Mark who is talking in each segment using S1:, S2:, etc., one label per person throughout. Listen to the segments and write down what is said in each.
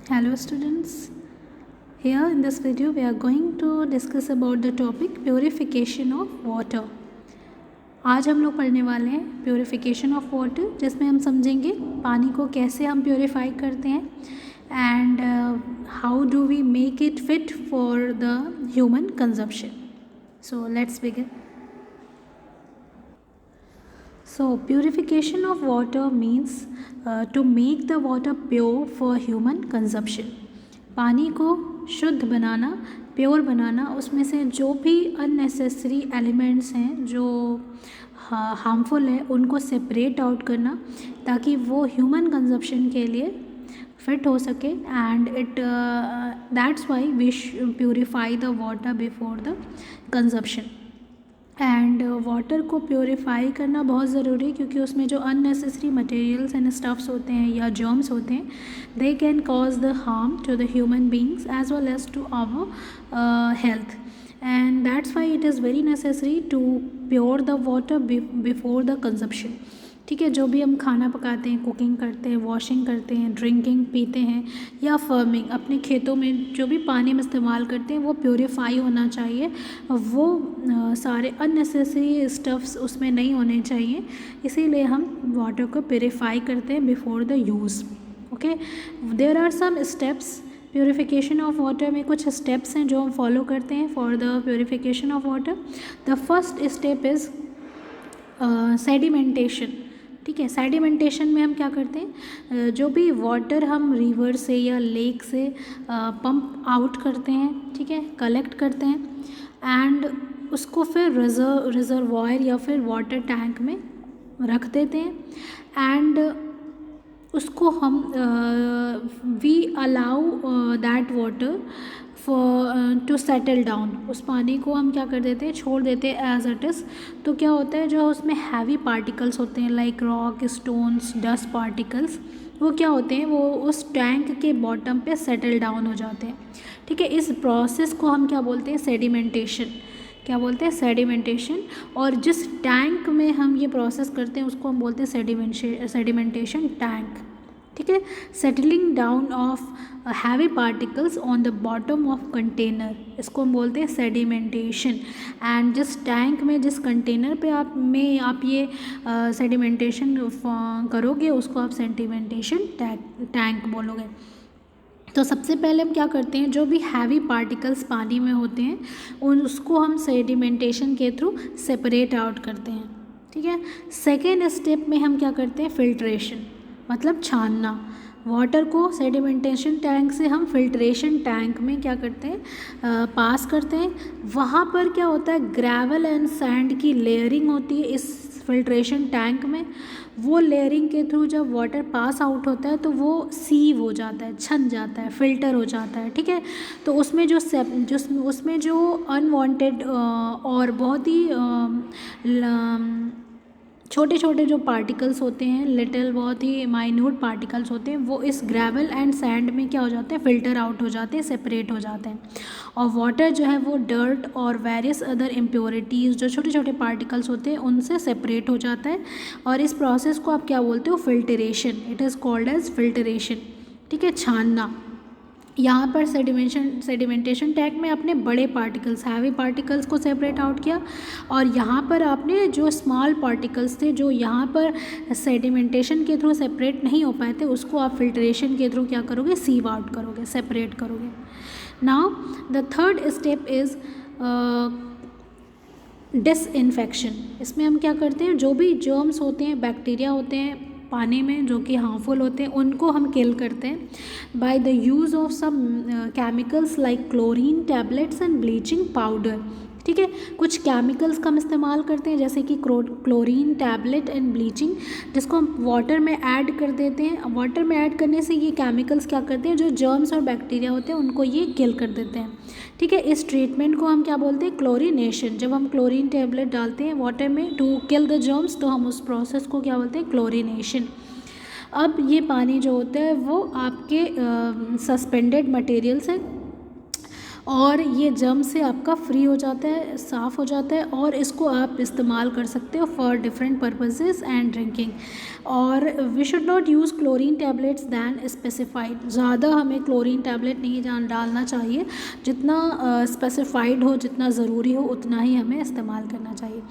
S1: Hello students, here in this video we are going to discuss about the topic purification of water. आज हम लोग पढ़ने वाले हैं प्योरीफिकेशन ऑफ वाटर, जिसमें हम समझेंगे पानी को कैसे हम प्योरीफाई करते हैं and how do we make it fit for the human consumption. So let's begin. So purification of water means to make the water pure for human consumption. पानी को शुद्ध बनाना, प्योर बनाना, उसमें से जो भी अननेसेसरी एलिमेंट्स हैं जो हार्मफुल है उनको सेपरेट आउट करना ताकि वो ह्यूमन कंजप्शन के लिए फिट हो सके. And it that's why we purify the water before the consumption. And water को प्योरीफाई करना बहुत ज़रूरी है क्योंकि उसमें जो अननेसेसरी मटेरियल्स एंड स्टफ्स होते हैं या जर्म्स होते हैं they can cause the harm to the human beings as well as to our health. And that's why it is very necessary to pure the water before the consumption. ठीक है, जो भी हम खाना पकाते हैं, कुकिंग करते हैं, वॉशिंग करते हैं, ड्रिंकिंग पीते हैं या फार्मिंग, अपने खेतों में जो भी पानी हम इस्तेमाल करते हैं वो प्योरीफाई होना चाहिए. वो सारे अननेसेसरी स्टफ्स उसमें नहीं होने चाहिए, इसीलिए हम वाटर को प्योरीफाई करते हैं before the use. Okay, there are some steps. Purification of water में कुछ स्टेप्स हैं जो हम फॉलो करते हैं for the purification of water. The first step is sedimentation. ठीक है, सेडिमेंटेशन में हम क्या करते हैं, जो भी वाटर हम रिवर से या लेक से पंप आउट करते हैं, ठीक है, कलेक्ट करते हैं एंड उसको फिर रिजर्वायर या फिर वाटर टैंक में रख देते हैं एंड उसको हम we allow that water for to settle down. उस पानी को हम क्या कर देते हैं, छोड़ देते हैं एज इट इज़. तो क्या होता है, जो उसमें हैवी पार्टिकल्स होते हैं like rock, stones, dust particles, वो क्या होते हैं, वो उस टैंक के बॉटम पे सेटल डाउन हो जाते हैं. ठीक है, इस प्रोसेस को हम क्या बोलते हैं, सेडिमेंटेशन. क्या बोलते हैं, सेडिमेंटेशन. और जिस टैंक में हम ये प्रोसेस करते हैं उसको हम बोलते हैं सेडिमेंटेशन टैंक. ठीक है, settling down of heavy particles on the bottom of container, इसको हम बोलते हैं सेडिमेंटेशन. एंड जिस टैंक में, जिस कंटेनर पे आप ये सेडिमेंटेशन करोगे उसको आप सेडिमेंटेशन टैंक बोलोगे. तो सबसे पहले हम क्या करते हैं, जो भी हैवी पार्टिकल्स पानी में होते हैं उसको हम सेडिमेंटेशन के थ्रू सेपरेट आउट करते हैं. ठीक है, सेकेंड स्टेप में हम क्या करते हैं, फिल्ट्रेशन, मतलब छानना. वाटर को सेडिमेंटेशन टैंक से हम फिल्ट्रेशन टैंक में क्या करते हैं, पास करते हैं. वहाँ पर क्या होता है, ग्रेवल एंड सैंड की लेयरिंग होती है इस फिल्ट्रेशन टैंक में. वो लेयरिंग के थ्रू जब वाटर पास आउट होता है तो वो सीव हो जाता है, छन जाता है, फिल्टर हो जाता है. ठीक है, तो उसमें जो अनवांटेड और बहुत ही छोटे छोटे जो पार्टिकल्स होते हैं, लिटिल, बहुत ही माइन्यूट पार्टिकल्स होते हैं, वो इस ग्रेवल एंड सैंड में क्या हो जाते हैं, फ़िल्टर आउट हो जाते हैं, सेपरेट हो जाते हैं. और वाटर जो है वो डर्ट और वेरियस अदर इम्प्योरिटीज़, जो छोटे छोटे पार्टिकल्स होते हैं, उनसे सेपरेट हो जाता है. और इस प्रोसेस को आप क्या बोलते हो, filtration. It is called as filtration. ठीक है, छानना. यहाँ पर सेडिमेंटेशन टैंक में आपने बड़े पार्टिकल्स, हैवी पार्टिकल्स को सेपरेट आउट किया और यहाँ पर आपने जो स्मॉल पार्टिकल्स थे जो यहाँ पर सेडिमेंटेशन के थ्रू सेपरेट नहीं हो पाए थे उसको आप फिल्ट्रेशन के थ्रू क्या करोगे, सीव आउट करोगे, सेपरेट करोगे. Now the third step is disinfection. इसमें हम क्या करते हैं, जो भी जर्म्स होते हैं, बैक्टीरिया होते हैं पानी में जो कि हार्मफुल होते हैं, उनको हम किल करते हैं by the use of some chemicals like chlorine tablets and bleaching powder. ठीक है, कुछ केमिकल्स का हम इस्तेमाल करते हैं जैसे कि क्लोरीन टैबलेट एंड ब्लीचिंग, जिसको हम वाटर में ऐड कर देते हैं. वाटर में ऐड करने से ये केमिकल्स क्या करते हैं, जो जर्म्स और बैक्टीरिया होते हैं उनको ये किल कर देते हैं. ठीक है, इस ट्रीटमेंट को हम क्या बोलते हैं, क्लोरीनेशन. जब हम क्लोरीन टैबलेट डालते हैं वाटर में टू किल द जर्म्स तो हम उस प्रोसेस को क्या बोलते हैं, क्लोरीनेशन. अब ये पानी जो होता है वो आपके सस्पेंडेड मटेरियल से और ये जर्म से आपका फ्री हो जाता है, साफ़ हो जाता है, और इसको आप इस्तेमाल कर सकते हो for different purposes and drinking. और we should not use chlorine tablets than specified, ज़्यादा हमें क्लोरीन टैबलेट नहीं डालना चाहिए, जितना स्पेसिफाइड हो, जितना ज़रूरी हो उतना ही हमें इस्तेमाल करना चाहिए।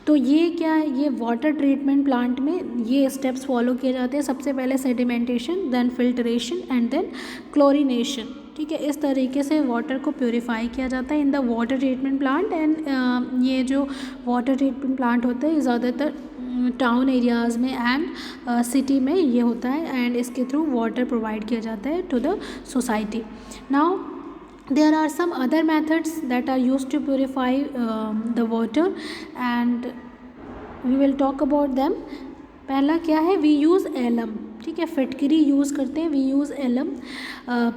S1: तो ये क्या है, ये वाटर ट्रीटमेंट प्लांट में ये स्टेप्स फॉलो किए जाते हैं। सबसे पहले sedimentation, then filtration and then chlorination. ठीक है, इस तरीके से वाटर को प्योरीफाई किया जाता है in the water treatment plant. And ये जो वाटर ट्रीटमेंट प्लांट होते हैं ज़्यादातर टाउन एरियाज़ में एंड सिटी में ये होता है, एंड इसके थ्रू वाटर प्रोवाइड किया जाता है to the society. Now there are some other methods that are used to purify the water, and we will talk about them. पहला क्या है, वी यूज़ एलम। ठीक है, फिटकरी यूज़ करते हैं, वी यूज़ एलम,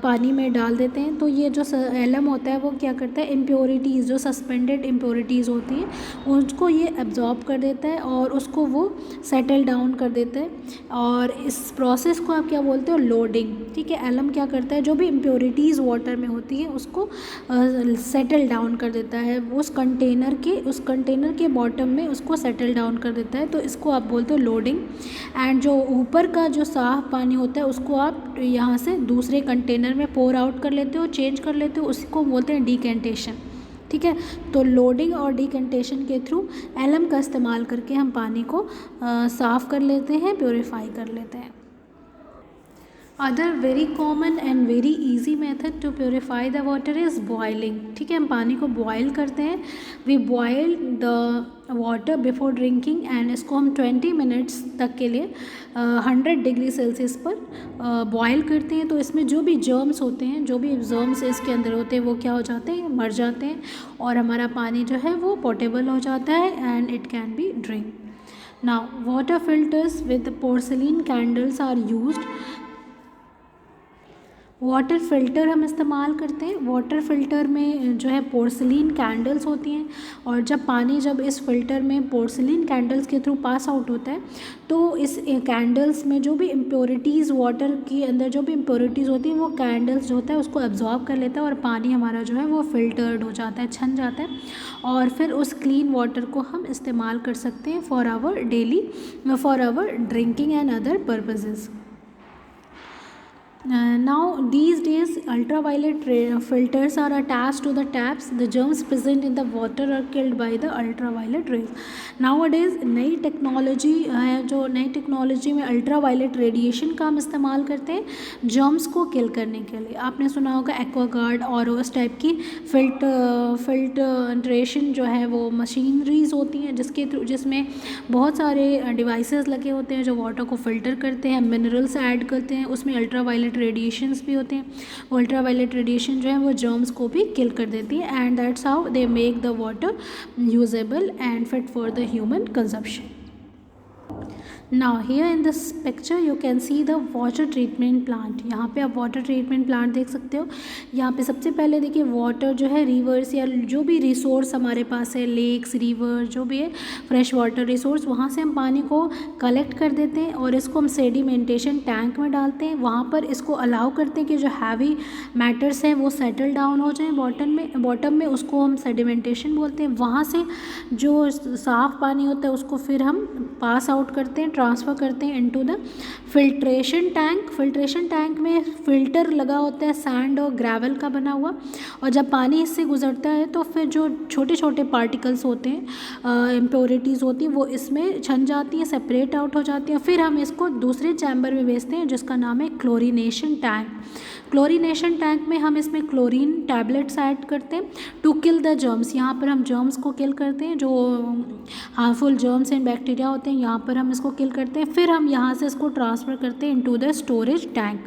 S1: पानी में डाल देते हैं। तो ये जो एलम होता है वो क्या करता है, इम्प्योरिटीज़, जो सस्पेंडेड इम्प्योरिटीज़ होती हैं उसको ये एब्जॉर्ब कर देता है और उसको वो सेटल डाउन कर देता है। और इस प्रोसेस को आप क्या बोलते हो, लोडिंग। ठीक है, एलम क्या करता है, जो भी इम्प्योरिटीज़ वाटर में होती है उसको सेटल डाउन कर देता है, उस कंटेनर के बॉटम में उसको सेटल डाउन कर देता है। तो इसको आप बोलते हो लोडिंग। एंड जो ऊपर का जो साफ पानी होता है उसको आप यहाँ से दूसरे कंटेनर में पोर आउट कर लेते हो, चेंज कर लेते हो, उसको बोलते हैं डिकेंटेशन। ठीक है, तो लोडिंग और डिकेंटेशन के थ्रू एलम का इस्तेमाल करके हम पानी को साफ़ कर लेते हैं, प्योरीफाई कर लेते हैं। Other very common and very easy method to purify the water is boiling. ठीक है, हम पानी को बॉयल करते हैं, we boil the water before drinking, and इसको हम 20 मिनट्स तक के लिए 100 डिग्री सेल्सियस पर बॉयल करते हैं। तो इसमें जो भी जर्म्स होते हैं, जो भी जर्म्स इसके अंदर होते हैं वो क्या हो जाते हैं, मर जाते हैं, और हमारा पानी जो है वो पोर्टेबल हो जाता है and it can be drink. Now water filters with porcelain candles are used. Water filter हम इस्तेमाल करते हैं। वाटर फ़िल्टर में जो है पोर्सिलिन कैंडल्स होती हैं, और जब इस फ़िल्टर में पोर्सिलिन कैंडल्स के थ्रू पास आउट होता है तो इस कैंडल्स में जो भी इम्प्योरिटीज़, वाटर के अंदर जो भी इम्प्योरिटीज़ होती हैं वो कैंडल्स जो होता है उसको एब्जॉर्ब कर लेता है, और पानी हमारा जो है वो फ़िल्टर्ड हो जाता है, छन जाता है, और फिर उस क्लीन वाटर को हम इस्तेमाल कर सकते हैं for our drinking and other purposes. Now these days ultraviolet filters are attached to the taps. The germs present in the water are killed by the ultraviolet rays. Nowadays नई technology है, जो नई टेक्नोलॉजी में ultraviolet radiation का हम इस्तेमाल करते हैं जर्म्स को किल करने के लिए। आपने सुना होगा एक्वागार्ड और उस टाइप की फिल्ट्रेशन जो है वो मशीनरीज होती हैं जिसमें बहुत सारे डिवाइसेस लगे होते हैं जो वाटर को फ़िल्टर करते हैं, मिनरल्स ऐड करते हैं, उसमें अल्ट्रावायलेट रेडिएशंस भी होते हैं। वो अल्ट्रावायलेट रेडिएशन जो है वो जर्म्स को भी किल कर देती है, and that's how they make the water usable and fit for the human consumption. Now here in this picture you can see the water treatment plant। यहाँ पे आप वाटर ट्रीटमेंट प्लांट देख सकते हो। यहाँ पे सबसे पहले देखिए वाटर जो है रिवर्स या जो भी रिसोर्स हमारे पास है, लेक्स, रिवर, जो भी है फ्रेश वाटर रिसोर्स, वहाँ से हम पानी को कलेक्ट कर देते हैं और इसको हम सेडिमेंटेशन टैंक में डालते हैं। वहाँ पर इसको अलाउ करते हैं कि जो हैवी मैटर्स हैं वो सेटल डाउन हो जाएँ बॉटम में, उसको हम सेडिमेंटेशन बोलते हैं। वहाँ से जो साफ़ पानी होता है उसको फिर हम पास आउट करते हैं, ट्रांसफ़र करते हैं into the filtration tank. Filtration tank में फ़िल्टर लगा होता है सैंड और ग्रेवल का बना हुआ, और जब पानी इससे गुजरता है तो फिर जो छोटे छोटे पार्टिकल्स होते हैं, इम्प्योरिटीज़ होती हैं, वो इसमें छन जाती हैं, सेपरेट आउट हो जाती हैं। फिर हम इसको दूसरे चैम्बर में भेजते हैं जिसका नाम है क्लोरीनेशन टैंक। क्लोरीनेशन टैंक में हम इसमें क्लोरीन टैबलेट्स ऐड करते हैं टू किल द जर्म्स। यहाँ पर हम जर्म्स को किल करते हैं, जो हार्मफुल जर्म्स एंड बैक्टीरिया होते हैं, यहाँ पर हम इसको किल करते हैं। फिर हम यहाँ से इसको ट्रांसफ़र करते हैं into the storage tank.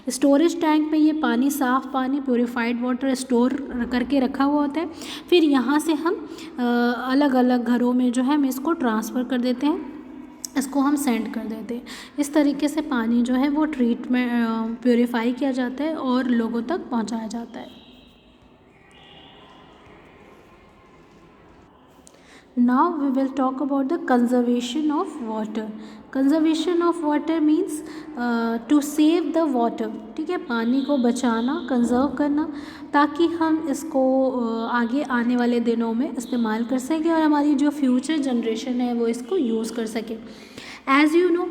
S1: Storage tank में ये पानी, साफ़ पानी, प्योरीफाइड वाटर स्टोर करके रखा हुआ होता है। फिर यहाँ से हम अलग अलग घरों में जो है हम इसको ट्रांसफ़र कर देते हैं, इसको हम सेंड कर देते हैं। इस तरीके से पानी जो है वो ट्रीटमेंट प्योरीफाई किया जाता है और लोगों तक पहुंचाया जाता है। Now we will talk about the conservation of water. Conservation of water means to save the water, ठीक है, पानी को बचाना, कंजर्व करना, ताकि हम इसको आगे आने वाले दिनों में इस्तेमाल कर सकें और हमारी जो फ्यूचर जनरेशन है वो इसको यूज़ कर सके। एज़ यू नो,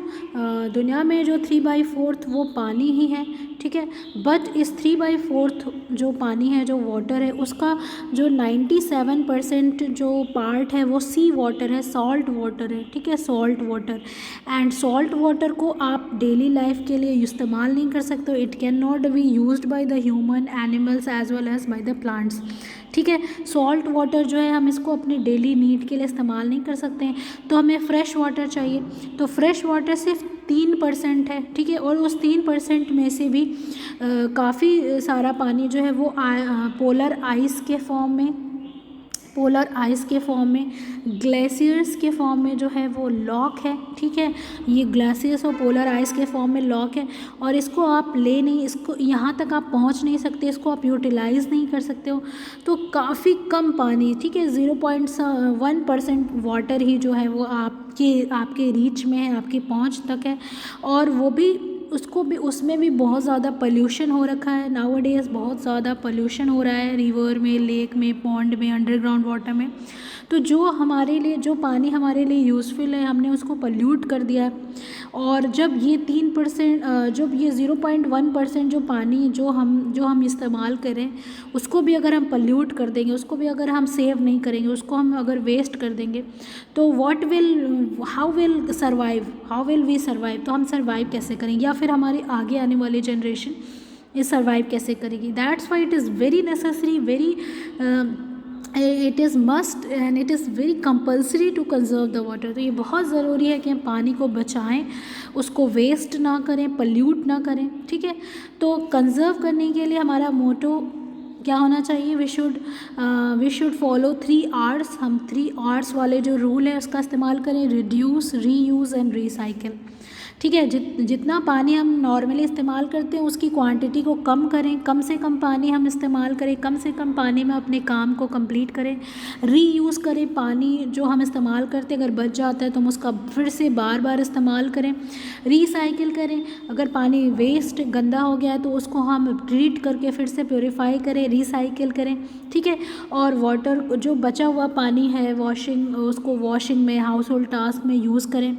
S1: दुनिया में जो 3/4 वो पानी ही है, ठीक है, बट इस 3/4 जो पानी है, जो वाटर है, उसका जो 97% जो पार्ट है वो सी वाटर है, सॉल्ट वाटर है, ठीक है, salt water. And salt water को आप डेली लाइफ के लिए इस्तेमाल नहीं कर सकते, it can not be used by the human, animals as well as by the plants, ठीक है। सॉल्ट वाटर जो है हम इसको अपनी डेली नीड के लिए इस्तेमाल नहीं कर सकते हैं, तो हमें फ्रेश वाटर चाहिए। तो फ्रेश वाटर सिर्फ 3% है, ठीक है, और उस 3% में से भी काफ़ी सारा पानी जो है वो पोलर आइस के फॉर्म में, पोलर आइस के फॉर्म में, ग्लेशियर्स के फॉर्म में जो है वो लॉक है, ठीक है, ये ग्लेशियर्स और पोलर आइस के फॉर्म में लॉक है, और इसको आप ले नहीं, इसको यहाँ तक आप पहुँच नहीं सकते, इसको आप यूटिलाइज़ नहीं कर सकते हो। तो काफ़ी कम पानी, ठीक है, 0.1% वाटर ही जो है वो आपके रीच में है, आपकी पहुँच तक है, और वो भी उसमें भी बहुत ज़्यादा पोल्यूशन हो रखा है। नाउअडेज़ बहुत ज़्यादा पोल्यूशन हो रहा है रिवर में, लेक में, पॉन्ड में, अंडरग्राउंड वाटर में। तो जो पानी हमारे लिए यूज़फुल है, हमने उसको पोल्यूट कर दिया है। और जब ये 3%, जब ये 0.1% जो पानी जो हम इस्तेमाल करें, उसको भी अगर हम पोल्यूट कर देंगे, उसको भी अगर हम सेव नहीं करेंगे, उसको हम अगर वेस्ट कर देंगे, तो हाउ विल वी सर्वाइव, तो हम सर्वाइव कैसे करेंगे, या फिर हमारी आगे आने वाली जनरेशन ये सर्वाइव कैसे करेगी। That's why it is very necessary, it is must and it is very compulsory to conserve the water. तो ये बहुत ज़रूरी है कि हम पानी को बचाएं, उसको वेस्ट ना करें, पोल्यूट ना करें, ठीक है। तो कंजर्व करने के लिए हमारा मोटो क्या होना चाहिए, वी शुड फॉलो 3 Rs। हम 3 Rs वाले जो रूल है उसका इस्तेमाल करें, रिड्यूस, रीयूज़ एंड रिसाइकिल, ठीक है। जितना पानी हम नॉर्मली इस्तेमाल करते हैं उसकी क्वांटिटी को कम करें, कम से कम पानी हम इस्तेमाल करें, कम से कम पानी में अपने काम को कंप्लीट करें। रीयूज़ करें, पानी जो हम इस्तेमाल करते हैं अगर बच जाता है तो हम उसका फिर से बार बार इस्तेमाल करें। रिसाइकिल करें, अगर पानी वेस्ट गंदा हो गया है तो उसको हम ट्रीट करके फिर से प्योरीफाई करें, रिसाइकिल करें, ठीक है। और वाटर जो बचा हुआ पानी है उसको वॉशिंग में, हाउस होल्ड टास्क में यूज़ करें,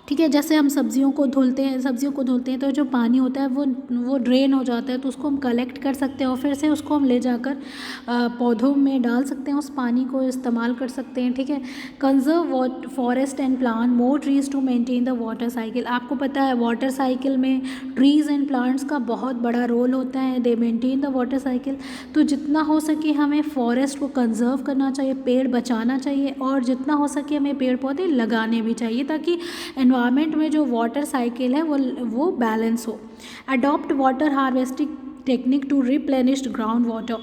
S1: ठीक है। जैसे हम सब्जियों को धुलते हैं तो जो पानी होता है वो ड्रेन हो जाता है, तो उसको हम कलेक्ट कर सकते हैं और फिर से उसको हम ले जाकर पौधों में डाल सकते हैं, उस पानी को इस्तेमाल कर सकते हैं, ठीक है। Conserve forest and plant more trees to maintain the water cycle. आपको पता है वाटर साइकिल में ट्रीज़ एंड प्लांट्स का बहुत बड़ा रोल होता है, they maintain the water cycle. तो जितना हो सके हमें फॉरेस्ट को कंजर्व करना चाहिए, पेड़ बचाना चाहिए, और जितना हो सके हमें पेड़ पौधे लगाने भी चाहिए, ताकि एनवायरनमेंट में जो वाटर साइकिल है वो बैलेंस हो। Adopt water harvesting technique to replenish ground water.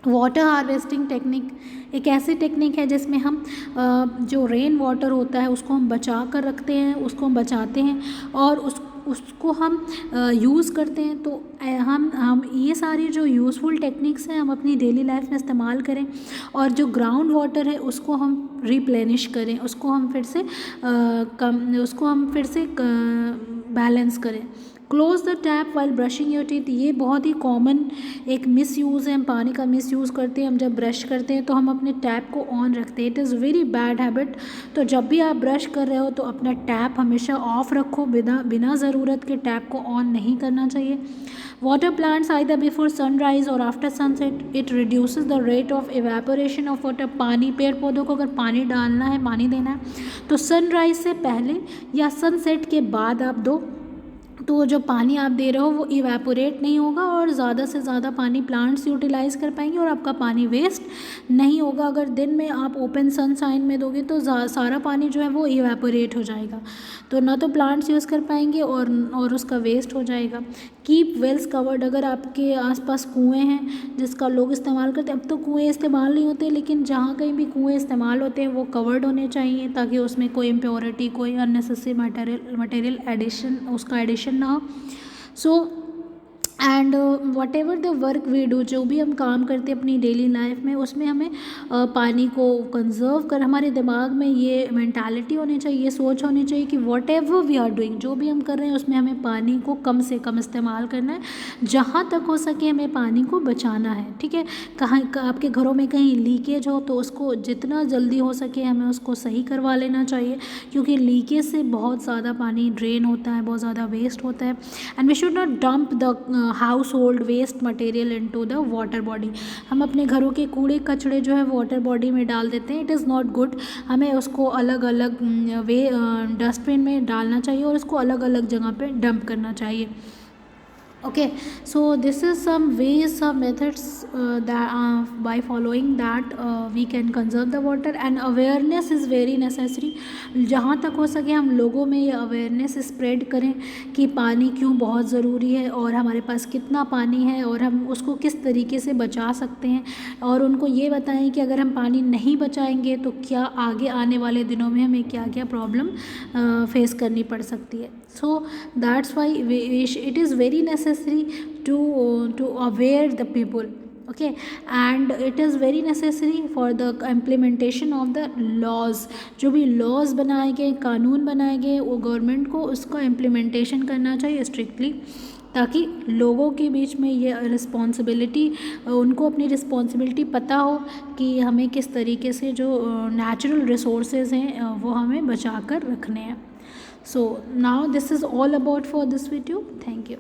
S1: Water harvesting technique एक ऐसी टेक्निक है जिसमें हम जो रेन वाटर होता है उसको हम बचा कर रखते हैं, उसको हम बचाते हैं और उसको हम यूज़ करते हैं। तो हम ये सारी जो यूज़फुल टेक्निक्स हैं हम अपनी डेली लाइफ में इस्तेमाल करें, और जो ग्राउंड वाटर है उसको हम रिप्लेनिश करें, उसको हम फिर से बैलेंस करें। Close the tap while brushing your teeth, ये बहुत ही कॉमन एक मिस यूज़ है, हम पानी का मिस यूज़ करते हैं। हम जब ब्रश करते हैं तो हम अपने टैप को ऑन रखते हैं, it is very bad habit. तो जब भी आप ब्रश कर रहे हो तो अपना टैप हमेशा ऑफ रखो, बिना ज़रूरत के टैप को ऑन नहीं करना चाहिए। Water plants either before sunrise और after sunset, it reduces the rate of evaporation of water. पानी, पेड़ पौधों को अगर पानी डालना है, पानी देना है तो सनराइज से पहले या सनसेट के बाद आप दो, तो जो पानी आप दे रहे हो वो इवेपोरेट नहीं होगा और ज़्यादा से ज़्यादा पानी प्लांट्स यूटिलाइज़ कर पाएंगे और आपका पानी वेस्ट नहीं होगा। अगर दिन में आप ओपन सनशाइन में दोगे तो सारा पानी जो है वो इवेपोरेट हो जाएगा, तो ना तो प्लांट्स यूज़ कर पाएंगे और उसका वेस्ट हो जाएगा। कीप वेल्स कवर्ड, अगर आपके आसपास कुएँ हैं जिसका लोग इस्तेमाल करते हैं, अब तो कुएँ इस्तेमाल नहीं होते, लेकिन जहाँ कहीं भी कुएँ इस्तेमाल होते हैं वो कवर्ड होने चाहिए ताकि उसमें कोई इम्प्योरिटी, कोई अननेसेसरी मटेरियल एडिशन ना हो। So and whatever the work we do, जो भी हम काम करते हैं अपनी डेली लाइफ में, उसमें हमें पानी को कंजर्व कर, हमारे दिमाग में ये मेंटालिटी होनी चाहिए, ये सोच होनी चाहिए कि whatever we are doing, जो भी हम कर रहे हैं उसमें हमें पानी को कम से कम इस्तेमाल करना है, जहाँ तक हो सके हमें पानी को बचाना है, ठीक है। कहाँ आपके घरों में कहीं लीकेज हो तो उसको जितना जल्दी हो सके हमें उसको सही करवा लेना चाहिए, क्योंकि लीकेज से बहुत ज़्यादा पानी ड्रेन होता है, बहुत ज़्यादा वेस्ट होता है। And we should not dump the household waste material into the water body, हम अपने घरों के कूड़े कचड़े जो है वाटर बॉडी में डाल देते हैं, इट इज़ नॉट गुड। हमें उसको अलग अलग वे डस्टबिन में डालना चाहिए और उसको अलग अलग जगह पे डंप करना चाहिए। Okay, so this is some ways, some methods that by following that we can conserve the water, and awareness is very necessary। जहाँ तक हो सके हम लोगों में ये अवेयरनेस स्प्रेड करें कि पानी क्यों बहुत ज़रूरी है और हमारे पास कितना पानी है और हम उसको किस तरीके से बचा सकते हैं, और उनको ये बताएं कि अगर हम पानी नहीं बचाएंगे तो क्या आगे आने वाले दिनों में हमें क्या क्या प्रॉब्लम फेस करनी पड़ सकती है। So that's why it is very necessary to aware the people, okay, and it is very necessary for the implementation of the laws। जो भी laws बनाए गए, कानून बनाए गए, वो गवर्नमेंट को उसका implementation करना चाहिए स्ट्रिक्टली, ताकि लोगों के बीच में ये रिस्पॉन्सिबिलिटी, उनको अपनी रिस्पॉन्सिबिलिटी पता हो कि हमें किस तरीके से जो नेचुरल रिसोर्सेज हैं वो हमें बचा कर रखने हैं। So now this is all about for this video. Thank you.